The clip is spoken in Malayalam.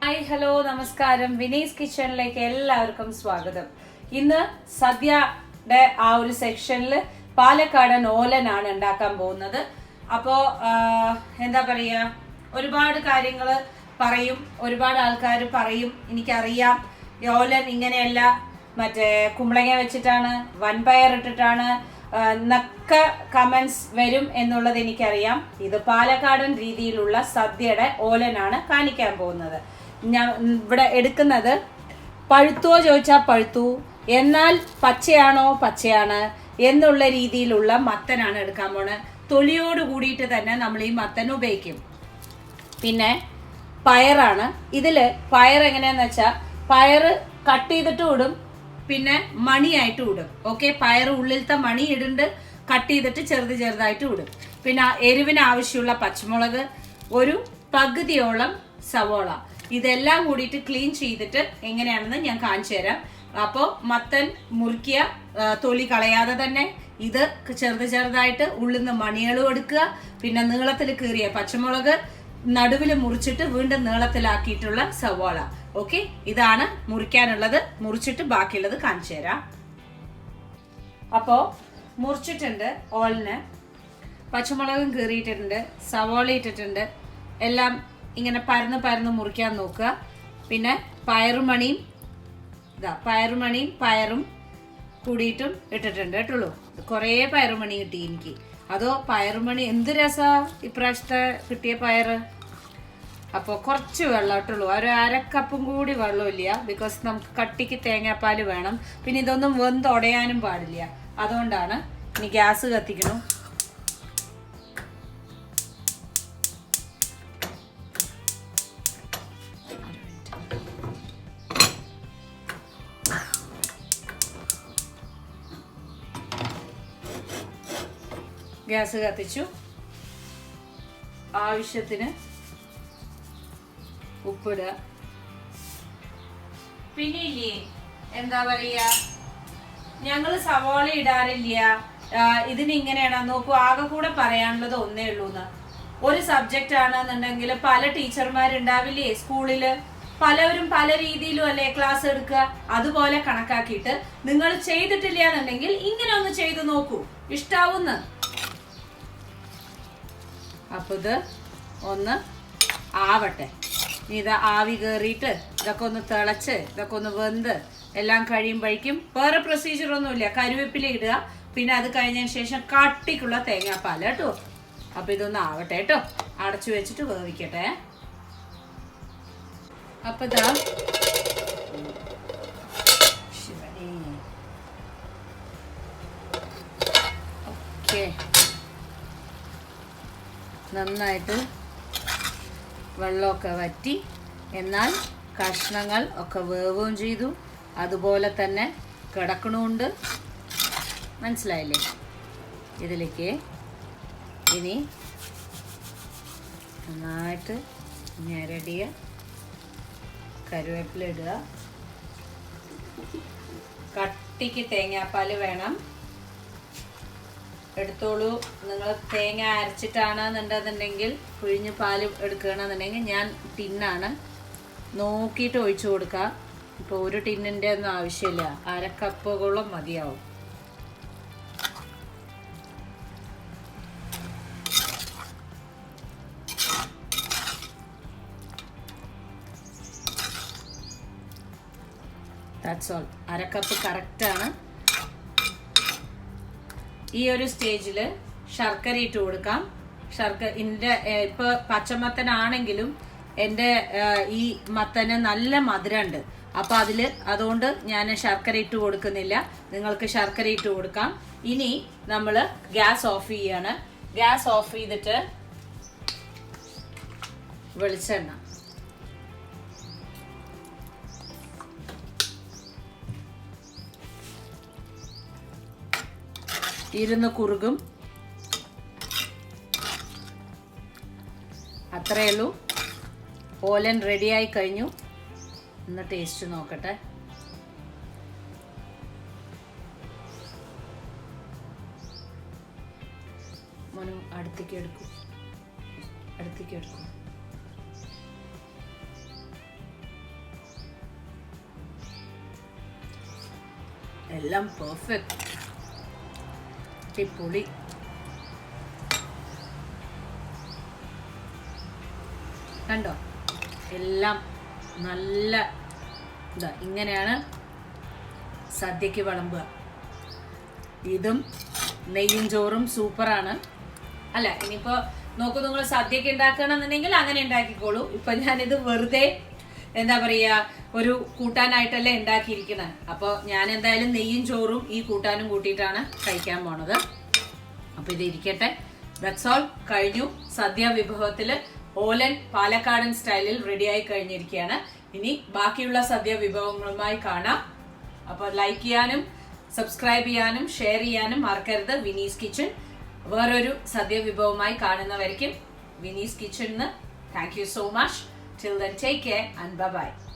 ഹായ് ഹലോ നമസ്കാരം. വിനീസ് കിച്ചണിലേക്ക് എല്ലാവർക്കും സ്വാഗതം. ഇന്ന് സദ്യയുടെ ആ ഒരു സെക്ഷനിൽ പാലക്കാടൻ ഓലനാണ് ഉണ്ടാക്കാൻ പോകുന്നത്. അപ്പോൾ എന്താ പറയുക, ഒരുപാട് കാര്യങ്ങൾ പറയും, ഒരുപാട് ആൾക്കാർ പറയും, എനിക്കറിയാം ഓലൻ ഇങ്ങനെയല്ല, മറ്റേ കുമ്പളങ്ങ വെച്ചിട്ടാണ്, വൻപയർ ഇട്ടിട്ടാണ് എന്നൊക്കെ കമന്റ്സ് വരും എന്നുള്ളത് എനിക്കറിയാം. ഇത് പാലക്കാടൻ രീതിയിലുള്ള സദ്യയുടെ ഓലനാണ് കാണിക്കാൻ പോകുന്നത്. ഞാൻ ഇവിടെ എടുക്കുന്നത് പഴുത്തോ ചോദിച്ചാൽ പഴുത്തു, എന്നാൽ പച്ചയാണോ പച്ചയാണ് എന്നുള്ള രീതിയിലുള്ള മത്തനാണ് എടുക്കാൻ പോണത്. തൊലിയോട് കൂടിയിട്ട് തന്നെ നമ്മൾ ഈ മത്തൻ ഉപയോഗിക്കും. പിന്നെ പയറാണ്. ഇതിൽ പയർ എങ്ങനെയാന്ന് വെച്ചാൽ പയറ് കട്ട് ചെയ്തിട്ട് ഇടും, പിന്നെ മണിയായിട്ട് ഇടും. ഓക്കെ, പയർ ഉള്ളിലത്തെ മണി ഇടുന്നുണ്ട്, കട്ട് ചെയ്തിട്ട് ചെറുതായിട്ട് ഇടും. പിന്നെ എരിവിന് ആവശ്യമുള്ള പച്ചമുളക്, ഒരു പകുതിയോളം സവോള, ഇതെല്ലാം കൂടിയിട്ട് ക്ലീൻ ചെയ്തിട്ട് എങ്ങനെയാണെന്ന് ഞാൻ കാണിച്ചു തരാം. അപ്പോൾ മത്തൻ മുറിക്കുക, തൊലി കളയാതെ തന്നെ. ഇത് ചെറുതായിട്ട് ഉള്ളിൽ നിന്ന് മണികളും എടുക്കുക. പിന്നെ നീളത്തിൽ കീറിയ പച്ചമുളക്, നടുവിൽ മുറിച്ചിട്ട് വീണ്ടും നീളത്തിലാക്കിയിട്ടുള്ള സവോള. ഓക്കെ, ഇതാണ് മുറിക്കാനുള്ളത്. മുറിച്ചിട്ട് ബാക്കിയുള്ളത് കാണിച്ചു തരാം. അപ്പോൾ മുറിച്ചിട്ടുണ്ട് ഓലിന്, പച്ചമുളകും കീറിയിട്ടിട്ടുണ്ട്, സവോള ഇട്ടിട്ടുണ്ട്. എല്ലാം ഇങ്ങനെ പരന്ന് മുറിക്കാൻ നോക്കുക. പിന്നെ പയറുമണിയും പയറും കൂടിയിട്ടും ഇട്ടിട്ടുണ്ട് കേട്ടുള്ളൂ. കുറേ പയറുമണി കിട്ടി എനിക്ക്. അതോ പയറുമണി എന്ത് രസാ ഇപ്രാവശ്യത്തെ കിട്ടിയ പയറ്. അപ്പോൾ കുറച്ച് വെള്ളം ഇട്ടുള്ളൂ, ഒരു അരക്കപ്പും കൂടി വെള്ളമില്ല. ബിക്കോസ് നമുക്ക് കട്ടിക്ക് തേങ്ങാപ്പാൽ വേണം. പിന്നെ ഇതൊന്നും വെന്തുടയാനും പാടില്ല. അതുകൊണ്ടാണ്. ഇനി ഗ്യാസ് കത്തിക്കണം. ഗ്യാസ് കത്തിച്ചു. ആവശ്യത്തിന് ഉപ്പിടുക. പിന്നെ ഇല്ലേ, എന്താ പറയാ, ഞങ്ങള് സവാള ഇടാറില്ല. ഇതിന് ഇങ്ങനെയാണ് നോക്കൂ. ആകെ കൂടെ പറയാനുള്ളത് ഒന്നേ ഉള്ളൂന്ന്. ഒരു സബ്ജക്റ്റ് ആണെന്നുണ്ടെങ്കിൽ പല ടീച്ചർമാരുണ്ടാവില്ലേ സ്കൂളില്, പലവരും പല രീതിയിലും അല്ലേ ക്ലാസ് എടുക്കുക. അതുപോലെ കണക്കാക്കിയിട്ട് നിങ്ങൾ ചെയ്തിട്ടില്ല എന്നുണ്ടെങ്കിൽ ഇങ്ങനെ ഒന്ന് ചെയ്തു നോക്കൂ, ഇഷ്ടാവുന്ന. അപ്പൊ ഇത് ഒന്ന് ആവട്ടെ. ഇത് ആവി കയറിയിട്ട് ഇതൊക്കെ ഒന്ന് തിളച്ച് ഇതൊക്കെ ഒന്ന് വെന്ത് എല്ലാം കഴിയുമ്പോഴേക്കും വേറെ പ്രൊസീജിയർ ഒന്നുമില്ല. കരുവേപ്പില ഇടുക, പിന്നെ അത് കഴിഞ്ഞതിന് ശേഷം കട്ടിക്കുള്ള തേങ്ങാപ്പാൽ കേട്ടോ. അപ്പൊ ഇതൊന്ന് ആവട്ടെ കേട്ടോ. അടച്ചു വെച്ചിട്ട് വേവിക്കട്ടെ. അപ്പൊ ഇതാ ഓക്കെ, നന്നായിട്ട് വെള്ളമൊക്കെ വറ്റി, എന്നാൽ കഷ്ണങ്ങൾ ഒക്കെ വേവുകയും ചെയ്തു. അതുപോലെ തന്നെ കിടക്കണമുണ്ട്. മനസ്സിലായില്ലേ? ഇതിലേക്ക് ഇനി നന്നായിട്ട് ഞെരടിയ കരുവേപ്പില ഇടുക. കട്ടിക്ക് തേങ്ങാപ്പാൽ വേണം, എടുത്തോളൂ. നിങ്ങൾ തേങ്ങ അരച്ചിട്ടാണെന്നുണ്ടെന്നുണ്ടെങ്കിൽ പിഴിഞ്ഞ് പാൽ എടുക്കണമെന്നുണ്ടെങ്കിൽ ഞാൻ ടിന്നാണ് നോക്കിയിട്ട് ഒഴിച്ചു കൊടുക്കുക. ഇപ്പോൾ ഒരു ടിന്നിൻ്റെ ഒന്നും ആവശ്യമില്ല, അരക്കപ്പോളം മതിയാവും. That's all. അരക്കപ്പ് കറക്റ്റാണ്. ഈ ഒരു സ്റ്റേജിൽ ശർക്കര ഇട്ട് കൊടുക്കാം. എൻ്റെ ഇപ്പോൾ പച്ചമത്തനാണെങ്കിലും എൻ്റെ ഈ മത്തന് നല്ല മധുരമുണ്ട്. അപ്പോൾ അതുകൊണ്ട് ഞാൻ ശർക്കര ഇട്ട് കൊടുക്കുന്നില്ല. നിങ്ങൾക്ക് ശർക്കര ഇട്ട് കൊടുക്കാം. ഇനി നമ്മൾ ഗ്യാസ് ഓഫ് ചെയ്യാണ്. ഗ്യാസ് ഓഫ് ചെയ്തിട്ട് വെളിച്ചെണ്ണ, ഇരുന്ന് കുറുകും. അത്രയേ ഉള്ളൂ. ഓലൻ റെഡിയായി കഴിഞ്ഞു. ഒന്ന് ടേസ്റ്റ് നോക്കട്ടെ. മോനു അടുത്തേക്ക് എടുക്കും. എല്ലാം പെർഫെക്റ്റ്, പൊളി. കണ്ടോ, എല്ലാം നല്ല ഇതാ. ഇങ്ങനെയാണ് സദ്യക്ക് വിളമ്പുക. ഇതും നെയ്യും ചോറും സൂപ്പറാണ് അല്ല. ഇനിയിപ്പോ നോക്കൂ, നിങ്ങൾ സദ്യക്ക് ഉണ്ടാക്കണമെന്നുണ്ടെങ്കിൽ അങ്ങനെ ഉണ്ടാക്കിക്കോളൂ. ഇപ്പൊ ഞാനിത് വെറുതെ എന്താ പറയാ ഒരു കൂട്ടാനായിട്ടല്ലേ ഉണ്ടാക്കിയിരിക്കുന്നത്. അപ്പോൾ ഞാൻ എന്തായാലും നെയ്യും ചോറും ഈ കൂട്ടാനും കൂട്ടിയിട്ടാണ് കഴിക്കാൻ പോണത്. അപ്പൊ ഇത് ഇരിക്കട്ടെ. That's all. കഴിഞ്ഞു. സദ്യ വിഭവത്തില് ഓലൻ പാലക്കാടൻ സ്റ്റൈലിൽ റെഡിയായി കഴിഞ്ഞിരിക്കുകയാണ്. ഇനി ബാക്കിയുള്ള സദ്യ വിഭവങ്ങളുമായി കാണാം. അപ്പോൾ ലൈക്ക് ചെയ്യാനും സബ്സ്ക്രൈബ് ചെയ്യാനും ഷെയർ ചെയ്യാനും മറക്കരുത്. വിനീസ് കിച്ചൺ വേറൊരു സദ്യ വിഭവമായി കാണുന്നവരിക്കും വിനീസ് കിച്ചണിന് thank you so much. Till then, take care and bye-bye.